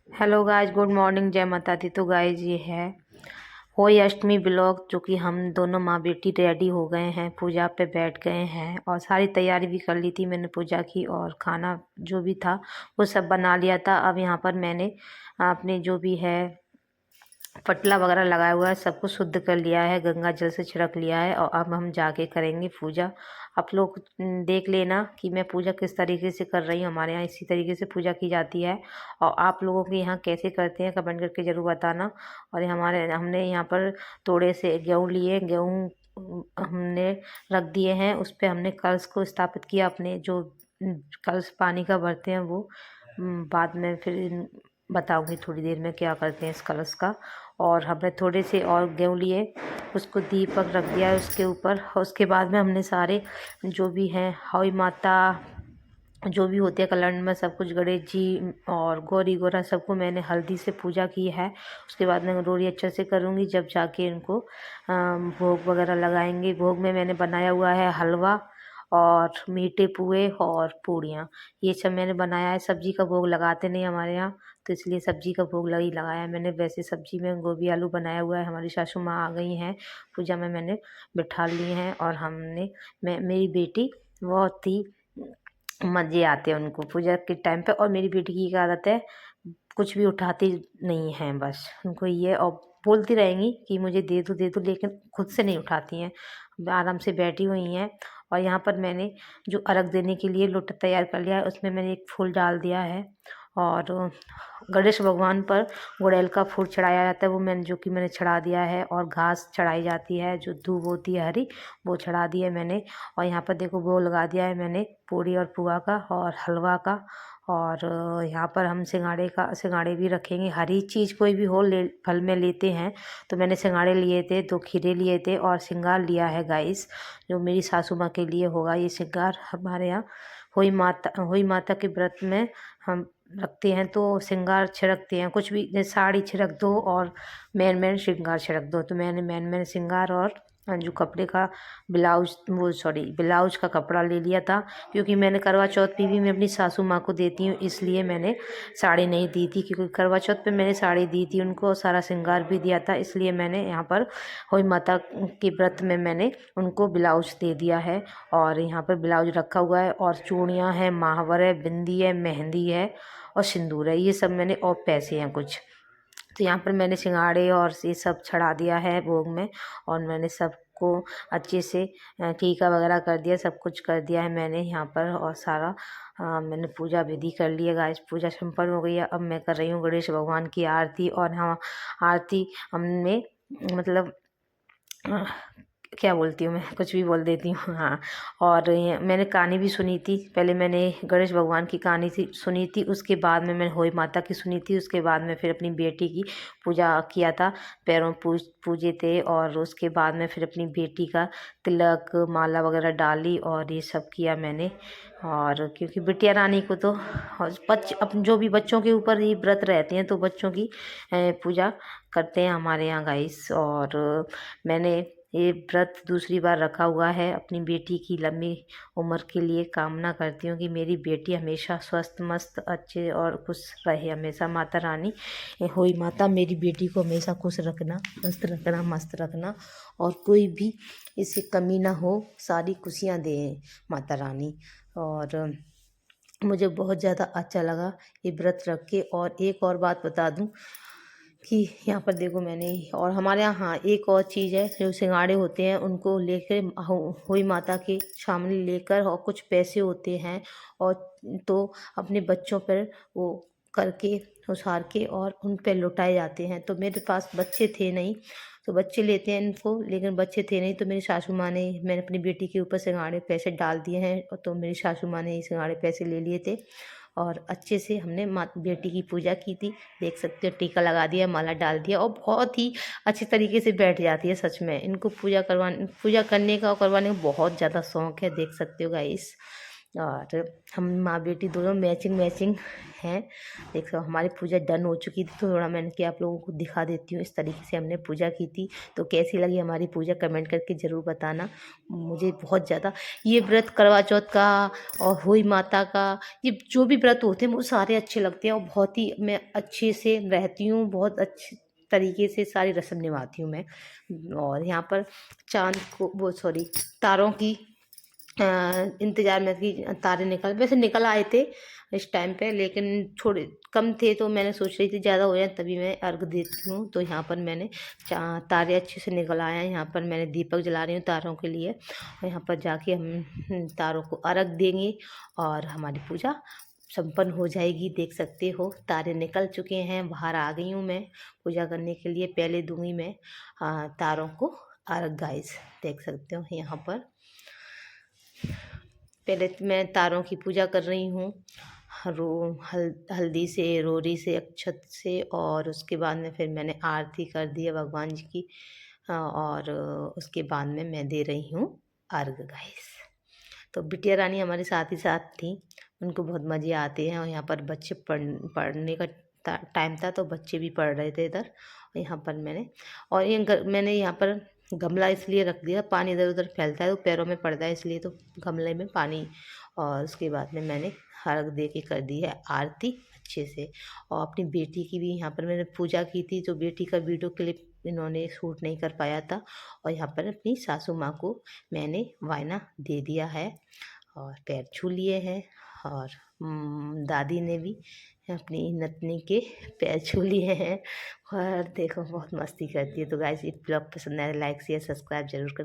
Hello guys, good morning, जय माता दी। तो गाइज ये है होई अष्टमी ब्लॉग, जो कि हम दोनों माँ बेटी रेडी हो गए हैं, पूजा पे बैठ गए हैं और सारी तैयारी भी कर ली थी मैंने पूजा की। और खाना जो भी था वो सब बना लिया था। अब यहाँ पर मैंने अपने जो भी है पटला वगैरह लगाया हुआ है, सब कुछ शुद्ध कर लिया है, गंगा जल से छिड़क लिया है और अब हम जाके करेंगे पूजा। आप लोग देख लेना कि मैं पूजा किस तरीके से कर रही हूँ। हमारे यहाँ इसी तरीके से पूजा की जाती है और आप लोगों के यहाँ कैसे करते हैं कमेंट करके ज़रूर बताना। और हमने यहाँ पर थोड़े से गेहूँ लिए, गेहूँ हमने रख दिए हैं, उस पर हमने कलश को स्थापित किया। अपने जो कलश पानी का भरते हैं वो बाद में फिर बताऊंगी थोड़ी देर में क्या करते हैं इस कलश का। और हमने थोड़े से और गेहूँ लिए, उसको दीपक रख दिया है उसके ऊपर। उसके बाद में हमने सारे जो भी हैं हई माता जो भी होते हैं कलंड में सब कुछ, गणेश जी और गौरी गौरा, सबको मैंने हल्दी से पूजा की है। उसके बाद मैं रोड़ी अच्छे से करूँगी, जब जाके इनको भोग वगैरह लगाएंगे। भोग में मैंने बनाया हुआ है हलवा और मीठे पुए और पूड़ियाँ, ये सब मैंने बनाया है। सब्जी का भोग लगाते नहीं हमारे यहाँ, तो इसलिए सब्जी का भोग लगी लगाया है मैंने। वैसे सब्जी में गोभी आलू बनाया हुआ है। हमारी सासू माँ आ गई हैं, पूजा में मैंने बिठा लिए हैं। और मेरी बेटी बहुत ही मज़े आते हैं उनको पूजा के टाइम पे। और मेरी बेटी की एक आदत है, कुछ भी उठाती नहीं है, बस उनको ये और बोलती रहेंगी कि मुझे दे दो, लेकिन खुद से नहीं उठाती हैं, आराम से बैठी हुई हैं। और यहाँ पर मैंने जो अर्घ देने के लिए लोटा तैयार कर लिया है, उसमें मैंने एक फूल डाल दिया है। और गणेश भगवान पर गुड़ैल का फूल चढ़ाया जाता है, वो मैंने चढ़ा दिया है। और घास चढ़ाई जाती है, जो दूब होती है हरी, वो चढ़ा दी है मैंने। और यहाँ पर देखो वो लगा दिया है मैंने पूड़ी और पुआ का और हलवा का। और यहाँ पर हम सिंगाड़े भी रखेंगे। हरी चीज़ कोई भी हो ले फल में लेते हैं, तो मैंने सिंगाड़े लिए थे, 2 खीरे लिए थे और श्रृंगार लिया है गाइस, जो मेरी सासू माँ के लिए होगा ये श्रृंगार। हमारे यहाँ हुई माता के व्रत में हम रखते हैं, तो श्रृंगार छिड़कते हैं, कुछ भी जैसे साड़ी छिड़क दो और मेन श्रृंगार छिड़क दो। तो मैंने मेन श्रृंगार और जो कपड़े का ब्लाउज का कपड़ा ले लिया था, क्योंकि मैंने करवा चौथ पे भी मैं अपनी सासू माँ को देती हूँ, इसलिए मैंने साड़ी नहीं दी थी। क्योंकि करवा चौथ पे मैंने साड़ी दी थी उनको, सारा श्रृंगार भी दिया था, इसलिए मैंने यहाँ पर होई माता के व्रत में मैंने उनको ब्लाउज दे दिया है। और यहाँ पर ब्लाउज रखा हुआ है और चूड़ियाँ हैं, महावर है, बिंदी है, मेहंदी है और सिंदूर है, ये सब मैंने, और पैसे हैं कुछ। तो यहाँ पर मैंने सिंगाड़े और ये सब चढ़ा दिया है भोग में। और मैंने सबको अच्छे से टीका वगैरह कर दिया, सब कुछ कर दिया है मैंने यहाँ पर। और सारा मैंने पूजा विधि कर ली है गाइस, पूजा संपन्न हो गई है। अब मैं कर रही हूँ गणेश भगवान की आरती। और हाँ, आरती हमने मतलब क्या बोलती हूँ मैं, कुछ भी बोल देती हूँ, हाँ। और मैंने कहानी भी सुनी थी, पहले मैंने गणेश भगवान की कहानी सुनी थी, उसके बाद में मैंने होई माता की सुनी थी, उसके बाद में फिर अपनी बेटी की पूजा किया था, पैरों पूजे थे। और उसके बाद में फिर अपनी बेटी का तिलक माला वगैरह डाली और ये सब किया मैंने। और क्योंकि बिटिया रानी को तो अब जो भी बच्चों के ऊपर ही व्रत रहते हैं, तो बच्चों की पूजा करते हैं हमारे यहाँ गाइस। और मैंने ये व्रत दूसरी बार रखा हुआ है अपनी बेटी की लंबी उम्र के लिए। कामना करती हूँ कि मेरी बेटी हमेशा स्वस्थ मस्त अच्छे और खुश रहे हमेशा। माता रानी होई माता मेरी बेटी को हमेशा खुश रखना, स्वस्थ रखना, मस्त रखना, और कोई भी इससे कमी ना हो, सारी खुशियाँ दे माता रानी। और मुझे बहुत ज़्यादा अच्छा लगा ये व्रत रख के। और एक और बात बता दूं कि यहाँ पर देखो मैंने, और हमारे यहाँ हाँ एक और चीज़ है, जो सिंगाड़े होते हैं उनको लेकर हुई माता के सामने लेकर, और कुछ पैसे होते हैं, और तो अपने बच्चों पर वो करके उसार के और उन पर लुटाए जाते हैं। तो मेरे पास बच्चे थे नहीं, तो बच्चे लेते हैं इनको, लेकिन बच्चे थे नहीं, तो मेरी सासू माँ ने, मैंने अपनी बेटी के ऊपर सिंगाड़े पैसे डाल दिए हैं, और तो मेरी सासू माँ ने ये सिंगाड़े पैसे ले लिए थे। और अच्छे से हमने माँ बेटी की पूजा की थी, देख सकते हो, टीका लगा दिया, माला डाल दिया, और बहुत ही अच्छे तरीके से बैठ जाती है सच में। इनको पूजा करने का और करवाने का बहुत ज़्यादा शौक है, देख सकते हो गाइस। और हम माँ बेटी दोनों मैचिंग हैं। देखो हमारी पूजा डन हो चुकी थी, तो थोड़ा मैंने कि आप लोगों को दिखा देती हूँ। इस तरीके से हमने पूजा की थी। तो कैसी लगी हमारी पूजा कमेंट करके ज़रूर बताना। मुझे बहुत ज़्यादा ये व्रत करवा चौथ का और हुई माता का, ये जो भी व्रत होते हैं वो सारे अच्छे लगते हैं, और बहुत ही मैं अच्छे से रहती हूँ, बहुत अच्छे तरीके से सारी रस्म निभाती हूँ मैं। और यहाँ पर चाँद को वो सॉरी तारों की इंतज़ार में कि तारे वैसे निकल आए थे इस टाइम पे, लेकिन थोड़े कम थे, तो मैंने सोच रही थी ज़्यादा हो जाए तभी मैं अर्घ देती हूँ। तो यहाँ पर मैंने तारे अच्छे से निकल आए हैं। यहाँ पर मैंने दीपक जला रही हूँ तारों के लिए, और यहाँ पर जाके हम तारों को अर्घ देंगे और हमारी पूजा संपन्न हो जाएगी। देख सकते हो तारे निकल चुके हैं, बाहर आ गई हूँ मैं पूजा करने के लिए। पहले दूंगी मैं तारों को अर्घ गाइस, देख सकते हो यहाँ पर। पहले मैं तारों की पूजा कर रही हूँ हल्दी से, रोरी से, अक्षत से, और उसके बाद में फिर मैंने आरती कर दी है भगवान जी की। और उसके बाद में मैं दे रही हूँ अर्घ गाइस। तो बिटिया रानी हमारे साथ ही साथ थी, उनको बहुत मज़े आते हैं। और यहाँ पर बच्चे पढ़ने का टाइम था, तो बच्चे भी पढ़ रहे थे इधर। और यहाँ पर मैंने यहाँ पर गमला इसलिए रख दिया, पानी इधर उधर फैलता है तो पैरों में पड़ता है, इसलिए तो गमले में पानी। और उसके बाद में मैंने अर्घ दे के कर दी है आरती अच्छे से। और अपनी बेटी की भी यहाँ पर मैंने पूजा की थी, तो बेटी का वीडियो क्लिप इन्होंने शूट नहीं कर पाया था। और यहाँ पर अपनी सासू माँ को मैंने वायना दे दिया है और पैर छू लिए हैं। और दादी ने भी अपनी नतनी के पैर छू लिए हैं। और देखो बहुत मस्ती करती है। तो गाइस, ये ब्लॉग पसंद आए लाइक शेयर सब्सक्राइब जरूर कर